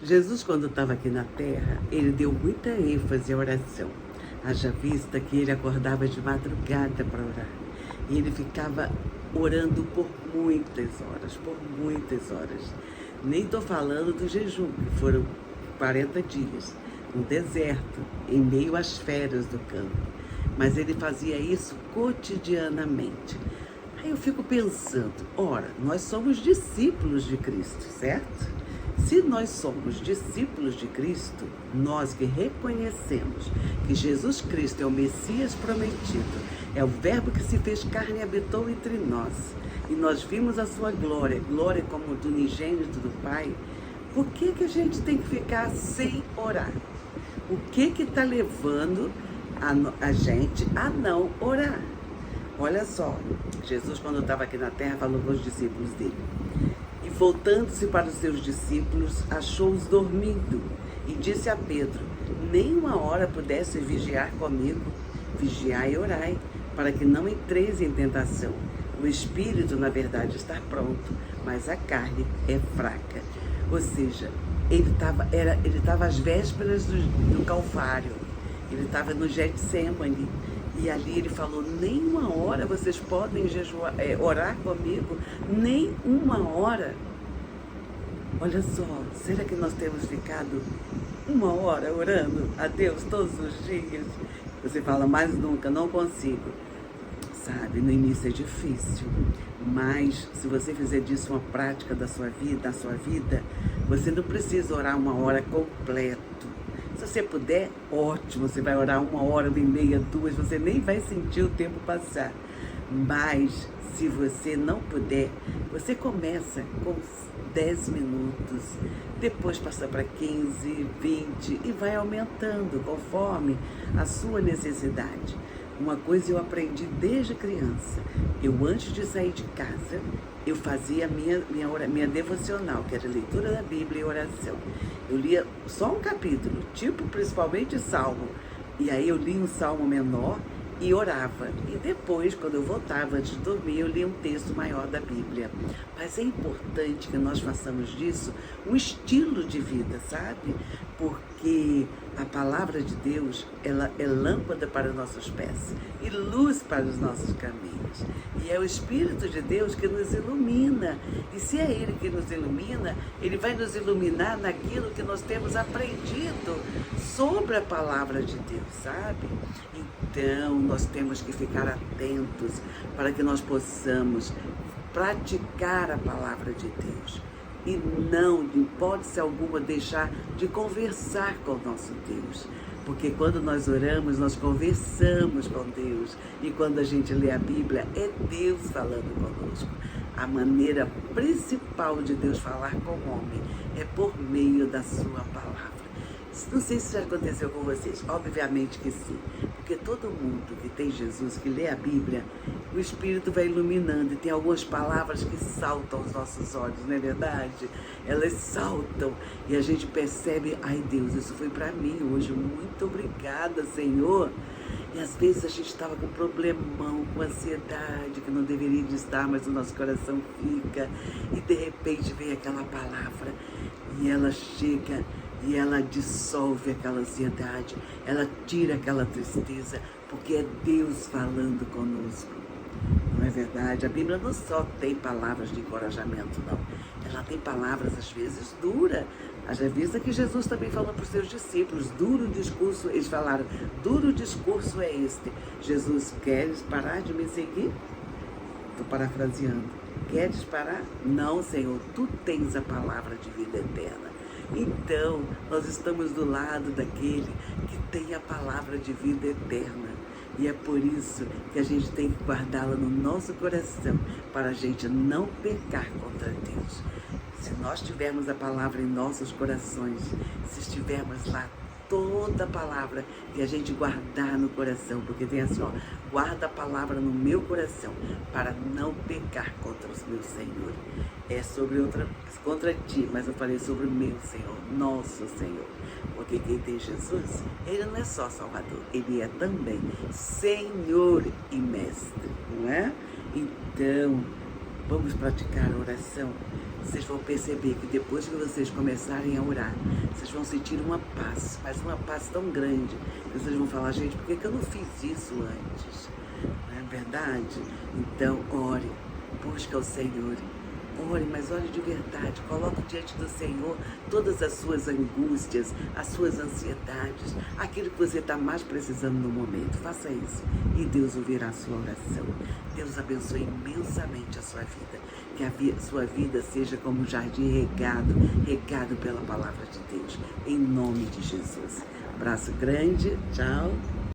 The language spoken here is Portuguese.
Jesus, quando estava aqui na terra, ele deu muita ênfase à oração. Haja vista que ele acordava de madrugada para orar. E ele ficava orando por muitas horas, por muitas horas. Nem estou falando do jejum, que foram 40 dias, no deserto, em meio às feras do campo. Mas ele fazia isso cotidianamente. Aí eu fico pensando, ora, nós somos discípulos de Cristo, certo? Se nós somos discípulos de Cristo, nós que reconhecemos que Jesus Cristo é o Messias prometido, é o Verbo que se fez carne e habitou entre nós, e nós vimos a sua glória, glória como do unigênito do Pai, por que a gente tem que ficar sem orar? O que está levando a gente a não orar? Olha só, Jesus, quando estava aqui na terra, falou com os discípulos dele. E voltando-se para os seus discípulos, achou-os dormindo e disse a Pedro: nem uma hora pudesse vigiar comigo, vigiai e orai, para que não entreis em tentação. O espírito, na verdade, está pronto, mas a carne é fraca. Ou seja, ele estava às vésperas do Calvário, ele estava no Getsêmani, e ali ele falou: nem uma hora vocês podem orar comigo, nem uma hora. Olha só, será que nós temos ficado uma hora orando a Deus todos os dias? Você fala: mais nunca, não consigo. Sabe, no início é difícil, mas se você fizer disso uma prática da sua vida, você não precisa orar uma hora completo. Se você puder, ótimo, você vai orar 1h30, 2, você nem vai sentir o tempo passar. Mas, se você não puder, você começa com 10 minutos, depois passa para 15, 20 e vai aumentando conforme a sua necessidade. Uma coisa eu aprendi desde criança. Eu, antes de sair de casa, eu fazia minha devocional, que era leitura da Bíblia e oração. Eu lia só um capítulo, tipo principalmente Salmo. E aí eu lia um Salmo menor e orava. E depois, quando eu voltava antes de dormir, eu lia um texto maior da Bíblia. Mas é importante que nós façamos disso um estilo de vida, sabe? Porque a palavra de Deus, ela é lâmpada para os nossos pés e luz para os nossos caminhos. E é o Espírito de Deus que nos ilumina. E se é Ele que nos ilumina, Ele vai nos iluminar naquilo que nós temos aprendido sobre a palavra de Deus, sabe? Então, nós temos que ficar atentos para que nós possamos praticar a palavra de Deus. E não, de hipótese alguma, deixar de conversar com o nosso Deus. Porque quando nós oramos, nós conversamos com Deus. E quando a gente lê a Bíblia, é Deus falando conosco. A maneira principal de Deus falar com o homem é por meio da sua palavra. Não sei se já aconteceu com vocês, obviamente que sim, porque todo mundo que tem Jesus, que lê a Bíblia, o Espírito vai iluminando e tem algumas palavras que saltam aos nossos olhos, não é verdade? Elas saltam e a gente percebe: ai Deus, isso foi para mim hoje, muito obrigada, Senhor. E às vezes a gente estava com problemão, com ansiedade, que não deveria de estar, mas o nosso coração fica, e de repente vem aquela palavra e ela chega e ela dissolve aquela ansiedade, ela tira aquela tristeza, porque é Deus falando conosco. Não é verdade? A Bíblia não só tem palavras de encorajamento, não. Ela tem palavras, às vezes, duras. Haja vista que Jesus também falou para os seus discípulos: duro discurso, eles falaram, duro discurso é este. Jesus: queres parar de me seguir? Estou parafraseando. Queres parar? Não, Senhor, tu tens a palavra de vida eterna. Então, nós estamos do lado daquele que tem a palavra de vida eterna. E é por isso que a gente tem que guardá-la no nosso coração, para a gente não pecar contra Deus. Se nós tivermos a palavra em nossos corações, se estivermos lá toda a palavra e a gente guardar no coração, porque tem assim, ó: guarda a palavra no meu coração para não pecar contra o meu Senhor. É contra ti, mas eu falei sobre o meu Senhor, nosso Senhor. Porque quem tem Jesus, Ele não é só Salvador, Ele é também Senhor e Mestre, não é? Então, Vamos praticar a oração. Vocês vão perceber que depois que vocês começarem a orar, vocês vão sentir uma paz, mas uma paz tão grande, que vocês vão falar, gente, por que eu não fiz isso antes? Não é verdade? Então, ore, busque ao Senhor. Ore, mas ore de verdade, coloque diante do Senhor todas as suas angústias, as suas ansiedades, aquilo que você está mais precisando no momento. Faça isso e Deus ouvirá a sua oração. Deus abençoe imensamente a sua vida, que a sua vida seja como um jardim regado pela palavra de Deus, em nome de Jesus. Abraço grande, tchau.